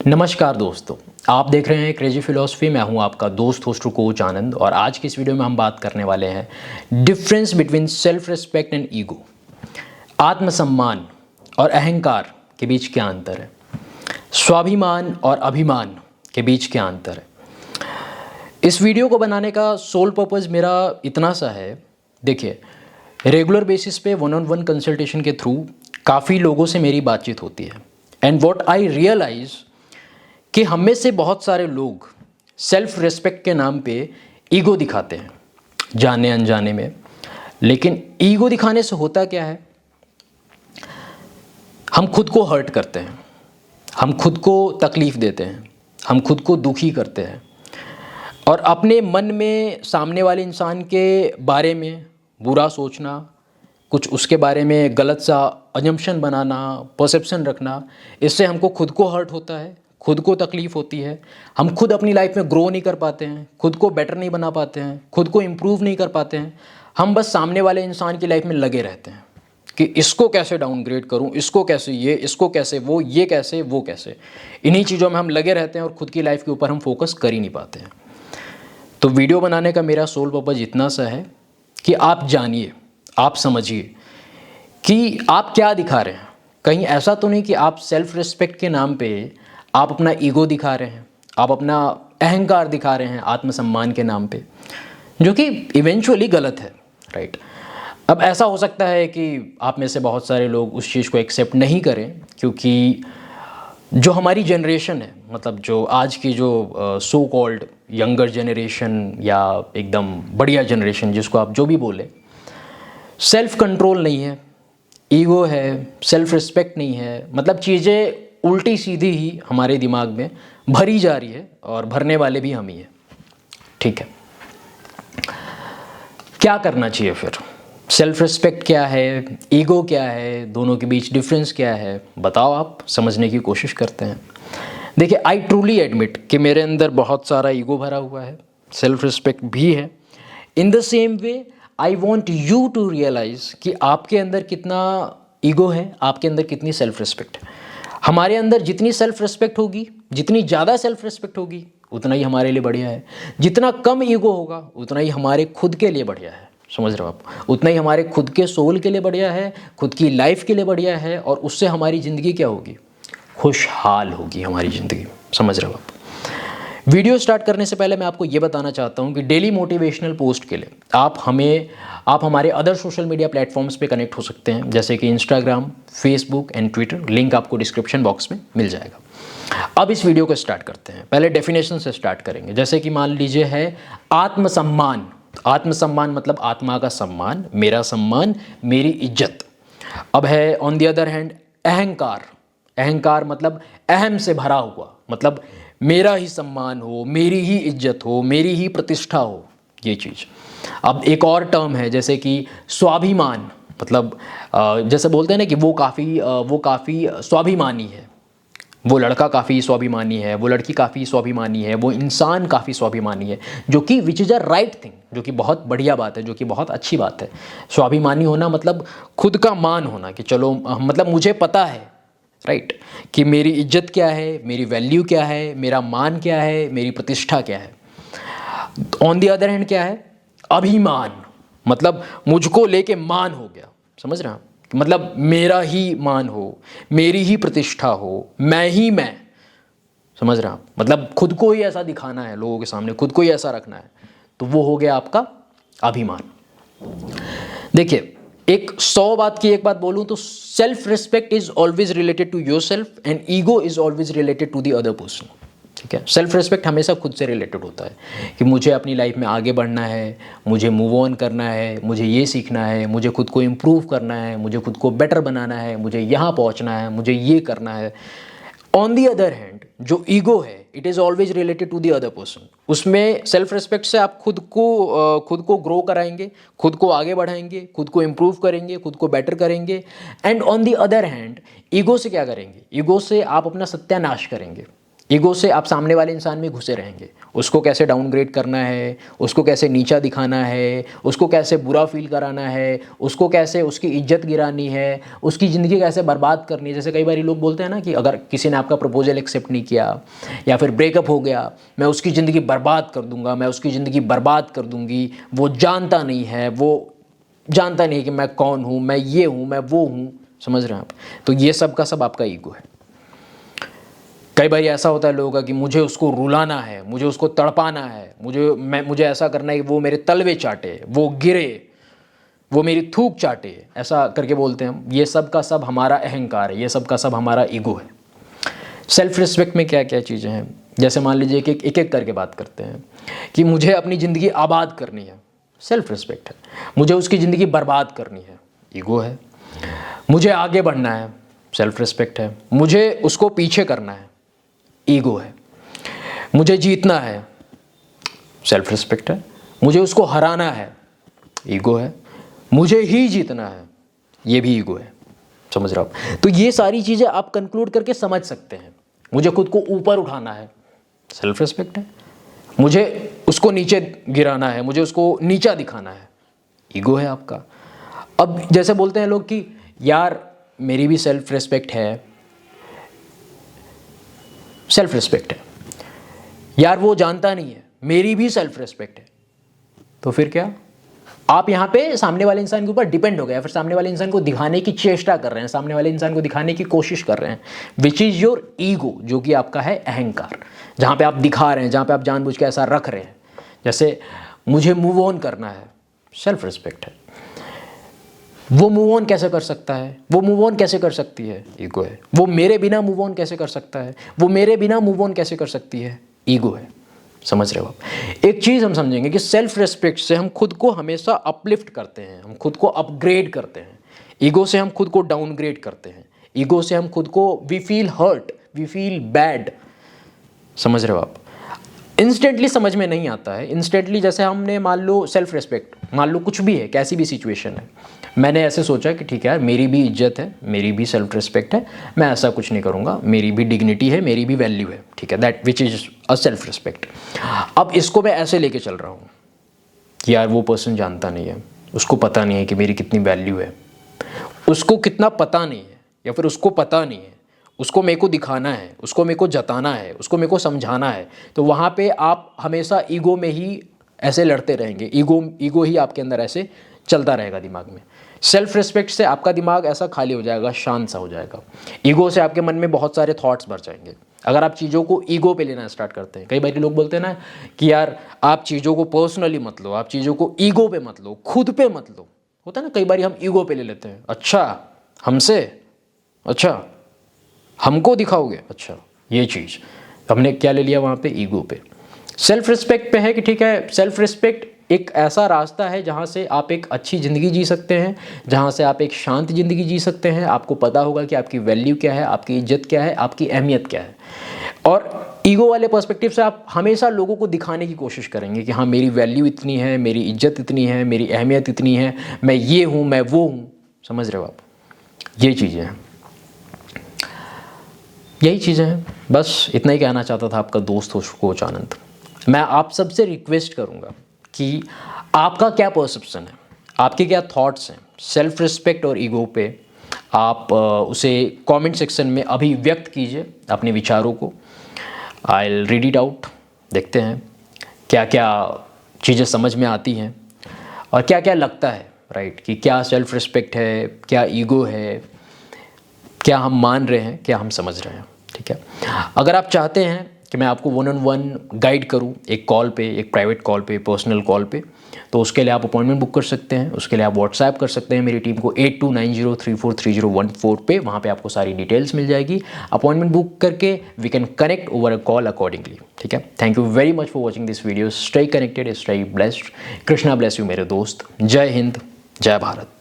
नमस्कार दोस्तों, आप देख रहे हैं क्रेजी फिलॉसफी। मैं हूं आपका दोस्त होस्ट कोच आनंद और आज की इस वीडियो में हम बात करने वाले हैं difference between self respect and ego. आत्मसम्मान और अहंकार के बीच क्या अंतर है, स्वाभिमान और अभिमान के बीच क्या अंतर है। इस वीडियो को बनाने का सोल पर्पज़ मेरा इतना सा है। देखिए, रेगुलर बेसिस पे वन ऑन वन कंसल्टेशन के थ्रू काफ़ी लोगों से मेरी बातचीत होती है एंड व्हाट आई रियलाइज़ कि हम में से बहुत सारे लोग सेल्फ रिस्पेक्ट के नाम पे ईगो दिखाते हैं जाने अनजाने में। लेकिन ईगो दिखाने से होता क्या है, हम खुद को हर्ट करते हैं, हम खुद को तकलीफ़ देते हैं, हम खुद को दुखी करते हैं और अपने मन में सामने वाले इंसान के बारे में बुरा सोचना, कुछ उसके बारे में गलत सा अजम्पशन बनाना, परसेप्शन रखना, इससे हमको खुद को हर्ट होता है, खुद को तकलीफ़ होती है। हम खुद अपनी लाइफ में ग्रो नहीं कर पाते हैं, खुद को बेटर नहीं बना पाते हैं, खुद को इम्प्रूव नहीं कर पाते हैं। हम बस सामने वाले इंसान की लाइफ में लगे रहते हैं कि इसको कैसे डाउनग्रेड करूं, इसको कैसे ये, इसको कैसे वो, ये कैसे वो कैसे। इन्हीं चीज़ों में हम लगे रहते हैं और खुद की लाइफ के ऊपर हम फोकस कर ही नहीं पाते हैं। तो वीडियो बनाने का मेरा सोल पर्पज़ इतना सा है कि आप जानिए, आप समझिए कि आप क्या दिखा रहे हैं। कहीं ऐसा तो नहीं कि आप सेल्फ रिस्पेक्ट के नाम पे आप अपना ईगो दिखा रहे हैं, आप अपना अहंकार दिखा रहे हैं आत्मसम्मान के नाम पे, जो कि इवेंचुअली गलत है, राइट। अब ऐसा हो सकता है कि आप में से बहुत सारे लोग उस चीज़ को एक्सेप्ट नहीं करें, क्योंकि जो हमारी जनरेशन है, मतलब जो आज की जो सो कॉल्ड यंगर जनरेशन या एकदम बढ़िया जनरेशन, जिसको आप जो भी बोले, सेल्फ कंट्रोल नहीं है, ईगो है, सेल्फ रिस्पेक्ट नहीं है। मतलब चीज़ें उल्टी सीधी ही हमारे दिमाग में भरी जा रही है और भरने वाले भी हम ही हैं, ठीक है। क्या करना चाहिए फिर? सेल्फ रिस्पेक्ट क्या है, ईगो क्या है, दोनों के बीच डिफरेंस क्या है, बताओ। आप समझने की कोशिश करते हैं। देखिए, आई ट्रूली एडमिट कि मेरे अंदर बहुत सारा ईगो भरा हुआ है, सेल्फ रिस्पेक्ट भी है। In the same way I want you to realise कि आपके अंदर कितना ईगो है, आपके अंदर कितनी सेल्फ रिस्पेक्ट है। हमारे अंदर जितनी सेल्फ रिस्पेक्ट होगी, जितनी ज़्यादा सेल्फ रिस्पेक्ट होगी, उतना ही हमारे लिए बढ़िया है। जितना कम ईगो होगा, उतना ही हमारे खुद के लिए बढ़िया है। समझ रहे हो आप? उतना ही हमारे खुद के सोल के लिए बढ़िया है, खुद की लाइफ के लिए बढ़िया है और उससे हमारी ज़िंदगी क्या होगी? खुशहाल होगी हमारी ज़िंदगी। समझ रहे हो आप? वीडियो स्टार्ट करने से पहले मैं आपको ये बताना चाहता हूँ कि डेली मोटिवेशनल पोस्ट के लिए आप हमारे अदर सोशल मीडिया प्लेटफॉर्म्स पे कनेक्ट हो सकते हैं, जैसे कि Instagram, Facebook and Twitter. Link आपको डिस्क्रिप्शन बॉक्स में मिल जाएगा। अब इस वीडियो को स्टार्ट करते हैं। पहले डेफिनेशन से स्टार्ट करेंगे। जैसे कि मान लीजिए है आत्मसम्मान। आत्मसम्मान मतलब आत्मा का सम्मान, मेरा सम्मान, मेरी इज्जत। अब है ऑन द अदर हैंड अहंकार। अहंकार मतलब अहम से भरा हुआ, मतलब मेरा ही सम्मान हो, मेरी ही इज्जत हो, मेरी ही प्रतिष्ठा हो, ये चीज़। अब एक और टर्म है जैसे कि स्वाभिमान, मतलब जैसे बोलते हैं ना कि वो काफ़ी स्वाभिमानी है, वो लड़का काफ़ी स्वाभिमानी है, वो लड़की काफ़ी स्वाभिमानी है, वो इंसान काफ़ी स्वाभिमानी है, जो कि which is a right thing, जो कि बहुत बढ़िया बात है, जो कि बहुत अच्छी बात है। स्वाभिमानी होना मतलब खुद का मान होना कि चलो, मतलब मुझे पता है, राइट, कि मेरी इज्जत क्या है, मेरी वैल्यू क्या है, मेरा मान क्या है, मेरी प्रतिष्ठा क्या है। ऑन द अदर हैंड क्या है? अभिमान, मतलब मुझको लेके मान हो गया। समझ रहे हैं? मतलब मेरा ही मान हो, मेरी ही प्रतिष्ठा हो, मैं ही मैं। समझ रहे हैं? मतलब खुद को ही ऐसा दिखाना है लोगों के सामने, खुद को ही ऐसा रखना है, तो वो हो गया आपका अभिमान। देखिए, एक 100 बात की एक बात बोलूं तो self respect is always related to your self and ego is always related to the other person. ठीक है, सेल्फ रिस्पेक्ट हमेशा खुद से रिलेटेड होता है कि मुझे अपनी लाइफ में आगे बढ़ना है, मुझे मूव ऑन करना है, मुझे ये सीखना है, मुझे खुद को इम्प्रूव करना है, मुझे खुद को बेटर बनाना है, मुझे यहाँ पहुँचना है, मुझे ये करना है। ऑन दी अदर हैंड जो ईगो है, it is always related to the other person. उसमें सेल्फ रिस्पेक्ट से आप खुद को ग्रो कराएंगे, खुद को आगे बढ़ाएंगे, खुद को इम्प्रूव करेंगे, खुद को बेटर करेंगे। And on the other hand ego से क्या करेंगे? ईगो से आप अपना सत्यानाश करेंगे ईगो से आप सामने वाले इंसान में घुसे रहेंगे, उसको कैसे डाउनग्रेड करना है, उसको कैसे नीचा दिखाना है, उसको कैसे बुरा फील कराना है, उसको कैसे उसकी इज्जत गिरानी है, उसकी ज़िंदगी कैसे बर्बाद करनी है। जैसे कई बार लोग बोलते हैं ना कि अगर किसी ने आपका प्रपोजल एक्सेप्ट नहीं किया या फिर ब्रेकअप हो गया, मैं उसकी ज़िंदगी बर्बाद कर दूंगा, मैं उसकी ज़िंदगी बर्बाद कर दूंगी, वो जानता नहीं है, वो जानता नहीं कि मैं कौन हूँ, मैं ये हूँ, मैं वो हूँ। समझ रहे हैं आप? तो ये सब का सब आपका ईगो है। कई बार ऐसा होता है लोगों का कि मुझे उसको रुलाना है, मुझे उसको तड़पाना है, मुझे ऐसा करना है कि वो मेरे तलवे चाटे, वो गिरे, वो मेरी थूक चाटे, ऐसा करके बोलते हैं हम। ये सब का सब हमारा अहंकार है, ये सब का सब हमारा ईगो है। सेल्फ रिस्पेक्ट में क्या क्या चीज़ें हैं, जैसे मान लीजिए कि एक एक करके बात करते हैं कि मुझे अपनी ज़िंदगी आबाद करनी है, सेल्फ रिस्पेक्ट है। मुझे उसकी ज़िंदगी बर्बाद करनी है, ईगो है। मुझे आगे बढ़ना है, सेल्फ रिस्पेक्ट है। मुझे उसको पीछे करना है, ईगो है। मुझे जीतना है, सेल्फ रिस्पेक्ट है। मुझे उसको हराना है, ईगो है। मुझे ही जीतना है, ये भी ईगो है। समझ रहे हो आप? तो ये सारी चीज़ें आप कंक्लूड करके समझ सकते हैं। मुझे खुद को ऊपर उठाना है, सेल्फ रिस्पेक्ट है। मुझे उसको नीचे गिराना है, मुझे उसको नीचा दिखाना है, ईगो है आपका। अब जैसे बोलते हैं लोग कि यार मेरी भी सेल्फ रिस्पेक्ट है, सेल्फ रिस्पेक्ट है यार, वो जानता नहीं है, मेरी भी सेल्फ रिस्पेक्ट है। तो फिर क्या आप यहाँ पे सामने वाले इंसान के ऊपर डिपेंड हो गए, फिर सामने वाले इंसान को दिखाने की चेष्टा कर रहे हैं, सामने वाले इंसान को दिखाने की कोशिश कर रहे हैं, विच इज़ योर ईगो, जो कि आपका है अहंकार। जहाँ पे आप दिखा रहे हैं, जहाँ पे आप जानबूझ के ऐसा रख रहे हैं। जैसे मुझे मूव ऑन करना है, सेल्फ रिस्पेक्ट है। वो मूव ऑन कैसे कर सकता है, वो मूव ऑन कैसे कर सकती है, ईगो है। वो मेरे बिना मूव ऑन कैसे कर सकता है, वो मेरे बिना मूव ऑन कैसे कर सकती है, ईगो है। समझ रहे हो आप? एक चीज़ हम समझेंगे कि सेल्फ रिस्पेक्ट से हम खुद को हमेशा अपलिफ्ट करते हैं, हम खुद को अपग्रेड करते हैं। ईगो से हम खुद को डाउनग्रेड करते हैं। ईगो से हम खुद को we feel hurt, we feel bad. समझ रहे हो आप? इंस्टेंटली समझ में नहीं आता है। इंस्टेंटली जैसे हमने मान लो सेल्फ रिस्पेक्ट, मान लो कुछ भी है, कैसी भी सिचुएशन है, मैंने ऐसे सोचा कि ठीक है यार मेरी भी इज्जत है, मेरी भी सेल्फ रिस्पेक्ट है, मैं ऐसा कुछ नहीं करूँगा, मेरी भी डिग्निटी है, मेरी भी वैल्यू है, ठीक है, that which is a self respect. अब इसको मैं ऐसे लेके चल रहा हूँ कि यार वो पर्सन जानता नहीं है, उसको पता नहीं है कि मेरी कितनी वैल्यू है, उसको कितना पता नहीं है, या फिर उसको पता नहीं है, उसको मेरे को दिखाना है, उसको मेरे को जताना है, उसको मेरे को समझाना है। तो वहाँ पे आप हमेशा ईगो में ही ऐसे लड़ते रहेंगे, ईगो ही आपके अंदर ऐसे चलता रहेगा दिमाग में। सेल्फ रिस्पेक्ट से आपका दिमाग ऐसा खाली हो जाएगा, शांत सा हो जाएगा। ईगो से आपके मन में बहुत सारे थॉट्स भर जाएंगे। अगर आप चीज़ों को ईगो पे लेना स्टार्ट करते हैं, कई बार लोग बोलते हैं ना कि यार आप चीज़ों को पर्सनली मत लो, आप चीज़ों को ईगो पे मत लो, खुद पे मत लो। होता है ना, कई बार हम ईगो पे ले लेते हैं। अच्छा हमसे, अच्छा हमको दिखाओगे, अच्छा ये चीज़ हमने क्या ले लिया वहाँ पे, ईगो पे। सेल्फ रिस्पेक्ट पे है कि ठीक है, सेल्फ रिस्पेक्ट एक ऐसा रास्ता है जहाँ से आप एक अच्छी ज़िंदगी जी सकते हैं, जहाँ से आप एक शांत ज़िंदगी जी सकते हैं। आपको पता होगा कि आपकी वैल्यू क्या है, आपकी इज्जत क्या है, आपकी अहमियत क्या है। और ईगो वाले पर्सपेक्टिव से आप हमेशा लोगों को दिखाने की कोशिश करेंगे कि हाँ मेरी वैल्यू इतनी है, मेरी इज्जत इतनी है, मेरी अहमियत इतनी है, मैं ये हूँ, मैं वो हूँ। समझ रहे हो आप? ये चीज़ें हैं, यही चीज़ें हैं। बस इतना ही कहना चाहता था आपका दोस्त कोच आनंद। मैं आप सबसे रिक्वेस्ट करूँगा कि आपका क्या परसेप्शन है, आपके क्या थॉट्स हैं सेल्फ रिस्पेक्ट और ईगो पे। आप उसे कमेंट सेक्शन में अभी व्यक्त कीजिए अपने विचारों को। I will read it out. देखते हैं क्या क्या चीज़ें समझ में आती हैं और क्या क्या लगता है, राइट, कि क्या सेल्फ रिस्पेक्ट है, क्या ईगो है, क्या हम मान रहे हैं, क्या हम समझ रहे हैं। ठीक है, अगर आप चाहते हैं कि मैं आपको 1-on-1 गाइड करूं, एक कॉल पे, एक प्राइवेट कॉल पे, पर्सनल कॉल पे, तो उसके लिए आप अपॉइंटमेंट बुक कर सकते हैं। उसके लिए आप व्हाट्सएप कर सकते हैं मेरी टीम को 8290343014 पे। वहाँ पे आपको सारी डिटेल्स मिल जाएगी। अपॉइंटमेंट बुक करके we can connect over a call accordingly. ठीक है, thank you very much for watching this video. Stay connected, stay blessed. Krishna bless you मेरे दोस्त। जय हिंद, जय भारत।